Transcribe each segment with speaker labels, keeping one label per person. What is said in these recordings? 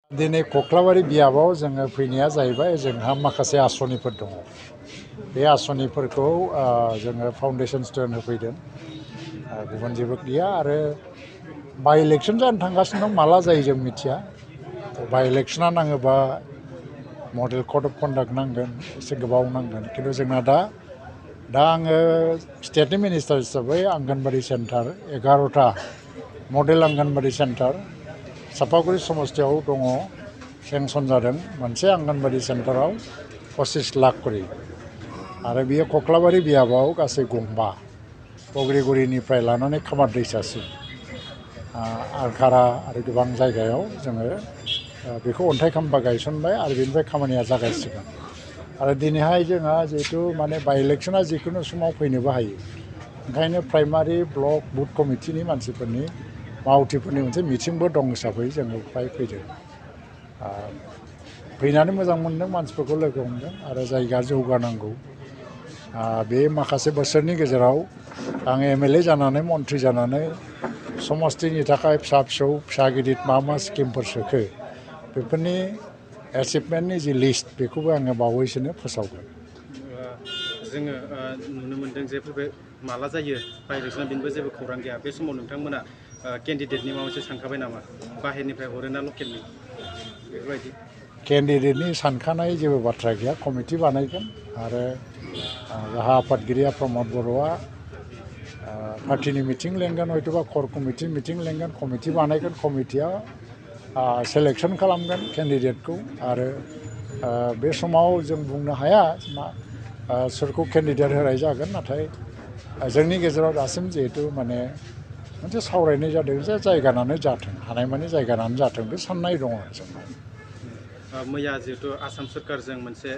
Speaker 1: दिनै कक्लाबारि बियाबाव जोङो फैनाया जाहैबाय जोंहा माखासे आसनिफोर दङ। बे आसनिफोरखौ जोङो फाउन्डेसन स्टोन होफैदों। गुबुन जेबो गैया आरो बाइ इलेक्सन जानो थांगासिनो दं, माला जायो जों मिथिया। बाइ इलेक्सना नाङोबा मडेल कड अफ कन्डाक्ट नांगोन, एसे गोबाव नांगोन। खिन्थु जोंना दा आङो स्टेटनि मिनिस्टार हिसाबै आंगनबादि सेन्टार 11टा मडेल आंगनबादि सेन्टार चापागुरि समस्तियाव दङ, सेंसन जादों। मोनसे आंगनबादि सेन्टाराव 25 लाख करि आरो बियो कक्लाबारि बियाबाव गासै 2 बग्रिगुरिनिफ्राय लानानै खामार दैसासिम आरखारा आरो गोबां जायगायाव जोङो बेखौ अन्थाइ खाम्फा गायसनबाय आरो बेनिफ्राय खामानिया जागायसिगोन। आरो दिनैहाय जोंहा जिहेतु माने बाइ इलेक्सना जिखुनु समाव फैनोबो हायो, ओंखायनो प्राइमारि ब्लक बुथ कमिटिनि मानसिफोरनि मावथिफोरनि मोनसे मिटिंबो दं हिसाबै जोङो फ्राय फैदों। फैनानै मोजां मोनदों, मानसिफोरखौ लोगो हमदों आरो जायगा जौगानांगौ। बे माखासे बोसोरनि गेजेराव आं एमएलए जानानै मन्थ्रि जानानै समस्तिनि थाखाय फिसा फिसौ फिसा गिदिर मा स्किमफोर सोखो बेफोरनि एचिभमेन्टनि जि लिस्ट बेखौबो आङो बावैसोनो फोसावगोन।
Speaker 2: जोङो नुनो मोन्दों जे बे माला जायो बाइ इलेक्सना बेनिबो जेबो खौरां गैया। बे समाव नोंथांमोना केन्डिडेटनि माबा मोनसे सानखाबाय नामा? बाहेरनिफ्राय हरो ना लकेलनि बेफोरबायदि?
Speaker 1: केन्डिडेटनि सानखानाय जेबो बाथ्रा गैया, कमिटि बानायगोन आरो जाहा आफादगिरिया प्रमद बर'आ पार्टिनि मिटिं लेंगोन, हयतोबा कर कमिटि मिटिं लेंगोन, कमिटि बानायगोन। कमिटिया सेलेक्सन खालामगोन केन्डिडेटखौ आरो बे समाव जों बुंनो हाया सोरखौ केन्डिडेट होनाय जागोन। नाथाय जोंनि गेजेराव दासिम जिहेतु माने मोनसे सावरायनाय जादों जे जायगानानो जाथों, हानायमानि जायगानानो जाथों, बे साननाय दङ जोंनाव।
Speaker 2: मैया जिहेतु आसाम सोरखारजों मोनसे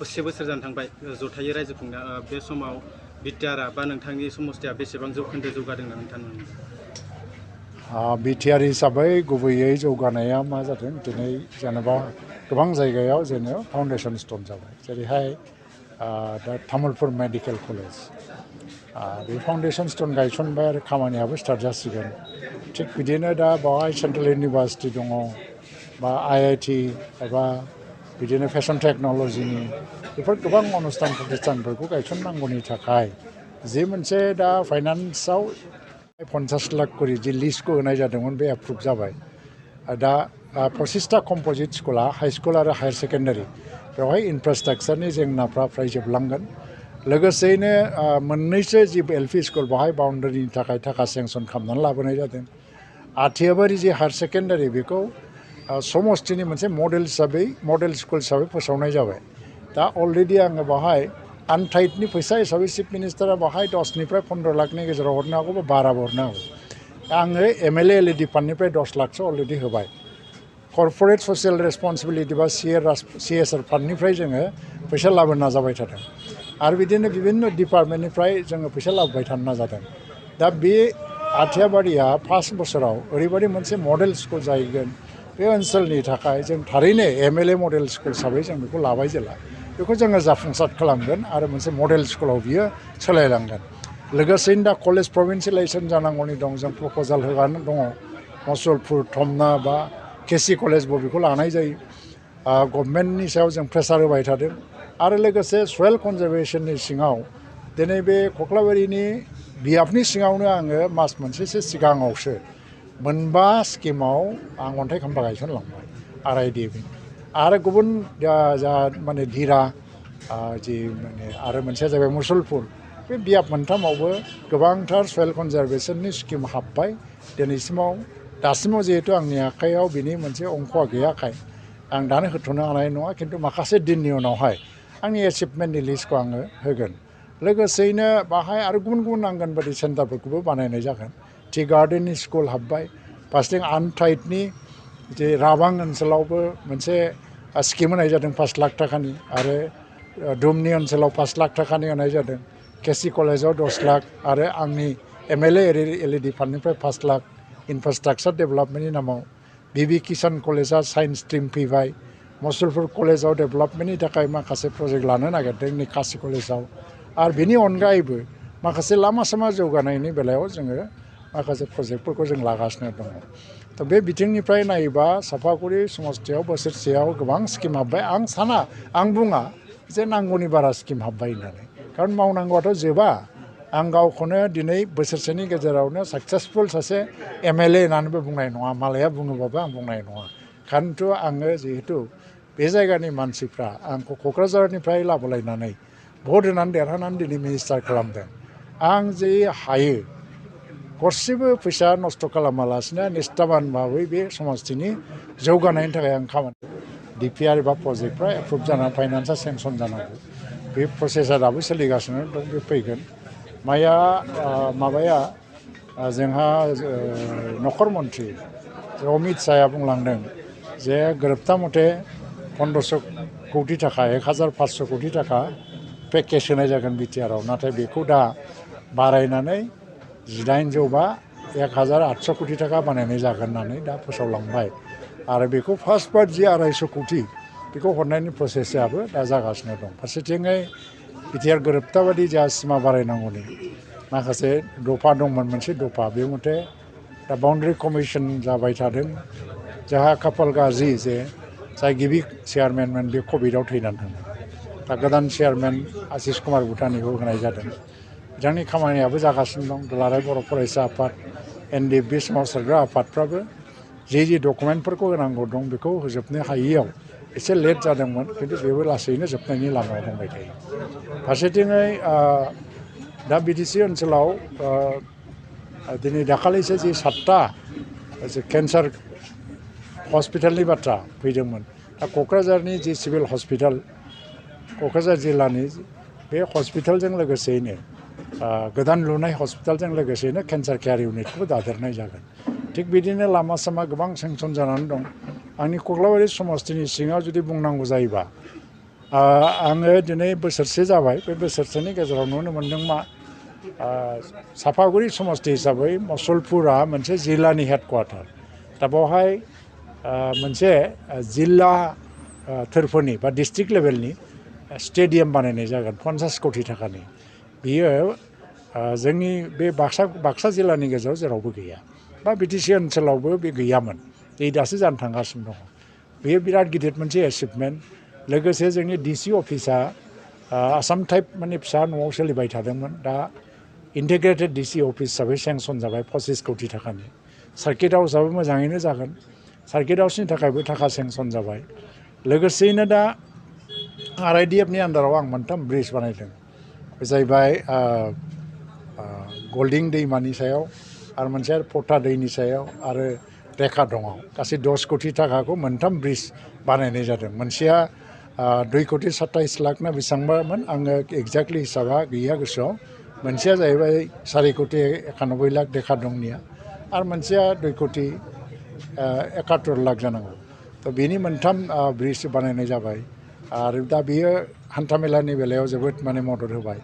Speaker 2: 1 बोसोर जानो थांबाय जथायै रायजो खुंनाया, बे समाव बिटिआरआ बा नोंथांनि समस्तिया बेसेबां जौखोन्दो जौगादों होनना नोंथाङा नुनो मोनो?
Speaker 1: बिटिआर हिसाबै गुबैयै जौगानाया मा जादों, दिनै जेनेबा गोबां जायगायाव जेनेबा फाउन्डेसन स्टन जाबाय। जेरैहाय दा तामुलपुर मेडिकेल कलेज, बे फाउन्डेसन स्टन गायसनबाय आरो खामानियाबो स्टार्ट जासिगोन। थिग बिदिनो दा बावहाय सेन्ट्रेल इउनिभार्सिटि दङ बा आइआइटि एबा बिदिनो फेशन टेक्न'लजिनि बेफोर गोबां अनुस्थान प्रतिष्ठानफोरखौ गायसननांगौनि थाखाय जे मोनसे दा फाइनान्सआव 50 लाख करि जि लिस्टखौ होनाय जादोंमोन बे एप्रुभ जाबाय। दा 25टा कम्प'जिट स्कुला हाइ स्कुल आरो हायार सेकेन्डारि, बेवहाय इनफ्रास्ट्राक्चारनि जेंनाफ्रा फ्राय जोबलांगोन। लोगोसेयैनो मोननैसो जि एलपि स्कुल बाहाय बाउन्डारिनि थाखाय थाखा सेंसन खालामनानै लाबोनाय जादों। आथियाबारि जि हायार सेकेन्डारि बेखौ समस्तिनि मोनसे मडेल स्कुल हिसाबै फोसावनाय जाबाय। दा अलरेडि आङो बाहाय आनटाइडनि फैसा हिसाबै चिफ मिनिस्टारा बाहाय 10निफ्राय 15 लाखनि गेजेराव हरनो हागौ बा बाराबो हरनो हागौ। आङो एमएलए एलइडि फान्डनिफ्राय 10 लाखसो अलरेडि होबाय। कर्परेट ससियेल रेसपन्सिबिलिटि बा CSR फान्डनिफ्राय जोङो फैसा लाबोनो नाजाबाय थादों आरो बिदिनो बिभिन्न डिपार्टमेन्टनिफ्राय जोङो फैसा लाबोबाय थानो नाजादों। दा बे आथियाबारिया 5 बोसोराव ओरैबायदि मोनसे मडेल स्कुल जाहैगोन बे ओनसोलनि थाखाय। जों थारैनो एमएलए मडेल स्कुल हिसाबै जों बेखौ लाबाय जेला बेखौ जोङो जाफुंसार खालामगोन आरो मोनसे मडेल स्कुलाव बियो सोलायलांगोन। लोगोसेनो दा कलेज प्रभिन्सियेलाइजेसन जानांगौनि दं, जों प्रप'जाल होगानो दङ। मसलपुर, थमना बा केसि कलेजबो बेखौ लानाय जायो। गभर्नमेन्टनि सायाव जों प्रेसार होबाय थादों आरो लोगोसे सयेल कनजारभेसननि सिङाव दिनै बे कक्लाबारिनि बियाबनि सिङावनो आङो मास मोनसेसो सिगाङावसो 5 स्किमाव आं अन्थाइ खाम्फा गायसनलांबाय RIDF आरो गुबुन जा माने धीरा जि माने आरो मोनसेया जाबाय मुसलपुर, बे बियाब मोनथामावबो गोबांथार सयेल कनजारभेसननि स्किम हाबबाय। दासिमाव जिहेतु आंनि आखायाव बिनि मोनसे अंकआ गैयाखाय आं दानो होथ'नो हानाय नङा, खिन्थु माखासे दिननि उनावहाय आंनि एचिभमेन्टनि लिस्टखौ आङो होगोन। लोगोसेयैनो बाहाय आरो गुबुन गुबुन आंगनबादि सेन्टारफोरखौबो बानायनाय जागोन। टि गार्डेननि स्कुल हाबबाय, फारसेथिं आनटाइडनि जे राबां ओनसोलावबो मोनसे स्किम होनाय जादों 5 लाख थाखानि आरो दुमनि ओनसोलाव 5 लाख थाखानि होनाय जादों। केसि कलेजाव 10 लाख आरो आंनि एमएलए एलइडि फान्डनिफ्राय 5 लाख इनफ्रास्ट्राक्चार डेभेलपमेन्टनि नामाव। बिबि किसान कलेजा साइन्स स्ट्रिम फैबाय। मसलपुर कलेजाव डेभेलपमेन्टनि थाखाय माखासे प्रजेक्ट लानो नागिरदों निकासि कलेजाव। आरो बेनि अनगायैबो माखासे लामा सामा जौगानायनि बेलायाव जोङो माखासे प्रजेक्टफोरखौ जों लागासिनो दङ। दा बे बिथिंनिफ्राय नायोबा सापागुरि समस्थियाव बोसोरसेयाव गोबां स्किम हाबबाय आं साना आं बुङा जे नांगौनि बारा स्किम हाबबाय होननानै खारन मावनांगौआथ' जोबा आं गावखौनो दिनै बोसोरसेनि गेजेरावनो साक्सेसफुल सासे MLA होननानैबो बुंनाय नङा मालाया बुङोबाबो आं बुंनाय नङा खारनथ' आङो जिहेतु बे जायगानि मानसिफ्रा आंखौ क'क्राझारनिफ्राय लाबोलायनानै भट होनानै देरहानानै दिनै मिनिस्टार खालामदों आं जे हायो गरसेबो फैसा नस्थ' खालामालासिनो निष्ठाबान भाबै बे समस्थिनि जौगानायनि थाखाय आं खामानि DPR एबा प्रजेक्टफ्रा एप्रुभ जानानै फाइनान्सआ सेंसन जानांगौ बे प्रसेसा दाबो सोलिगासिनो दं बे फैगोन माया माबाया जोंहा नखर मन्थ्रि अमित शाहया बुंलांदों जे गोरोबथा मथे 1500 कौटि थाखा 1500 कौटि थाखा पेकेज होनाय जागोन बिटिआरआव नाथाय बेखौ दा बारायनानै 1800 बा 1800 कौटि थाखा बानायनाय जागोन होननानै दा फोसावलांबाय आरो बेखौ फार्स्ट पार्ट जि 250 कौटि बेखौ हरनायनि प्रसेसआबो दा जागासिनो दं फारसेथिङै बिटिआर गोरोबथा बादि जा सिमा बारायनांगौनि माखासे दफा दंमोन मोनसे दफा बे मथे दा बाउन्डारि कमिसन जाबाय थादों जोंहा खाफाल गाज्रि जे जाय गिबि चेयारमेनमोन बे कभिडआव थैनानै थांदों दा गोदान चेयारमेन आशिष कुमार भुटानिखौ होनाय जादों बिथांनि खामानियाबो जागासिनो दं दुलाराय बर' फरायसा आफाद NDFB सोमावसारग्रा आफादफ्राबो जे डकुमेन्टफोरखौ होनांगौ दं बेखौ होजोबनो हायैयाव एसे लेट जादोंमोन खिन्थु बेबो लासैनो जोबनायनि लामायाव दंबाय थायो फारसेथिङै दा BTC ओनसोलाव दिनै दाखालिसो जि 7टा केन्सार हस्पिटालनि बाथ्रा फैदोंमोन दा क'क्राझारनि जि सिभिल हस्पिटाल क'क्राझार जिल्लानि बे हस्पिटालजों लोगोसेयैनो गोदान लुनाय हस्पिटालजों लोगोसेयैनो केन्सार केयार इउनिटखौबो दादेरनाय जागोन थिग बिदिनो लामा सामा गोबां सेंसन जानानै दं आंनि कक्लाबारि समस्थिनि सिङाव जुदि बुंनांगौ जायोबा आङो दिनै बोसोरसे जाबाय बे बोसोरसेनि गेजेराव नुनो मोन्दों मा सापागुरि समस्ति हिसाबै मसलपुरा मोनसे जिल्लानि हेडक्वार्टार दा बेवहाय मोनसे जिल्ला थोरफोनि बा डिस्ट्रिक्ट लेभेलनि स्टेडियाम बानायनाय जागोन 50 कौटि थाखानि बियो जोंनि बे बाक्सा जिल्लानि गेजेराव जेरावबो गैया बा BTC ओनसोलावबो बे गैयामोन दासो जानो थांगासिनो दङ बेयो बिराद गिदिर मोनसे एचिभमेन्ट लोगोसे जोंनि DC अफिसा आसाम टाइप माने फिसा न'आव सोलिबाय थादोंमोन दा इन्टिग्रेटेड DC अफिस हिसाबै सेंसन जाबाय 25 कौटि थाखानि सार्किट हाउसआबो मोजाङैनो जागोन सार्किट हाउसनि थाखायबो थाखा सेंसन जाबाय लोगोसेयैनो दा RIDFनि आन्दाराव आं 3 ब्रिज बानायदों बे जाहैबाय गल्डिं दैमानि सायाव आरो मोनसे पटा दैनि सायाव आरो रेखा दङाव गासै 10 कौटि थाखाखौ 3 ब्रिज बानायनाय जादों मोनसेया 2 कौटि 27 लाख ना बेसेबांबामोन आङो एक्जेक्टलि हिसाबा गैया गोसोआव मोनसेया जाहैबाय 4 कौटि 91 लाख रेखा दंनिया आरो मोनसेया 2 कौटि 71 लाख जानांगौ थ' बेनि 3 ब्रिज बानायनाय जाबाय आरो दा बियो हान्थामेलानि बेलायाव जोबोद माने मदद होबाय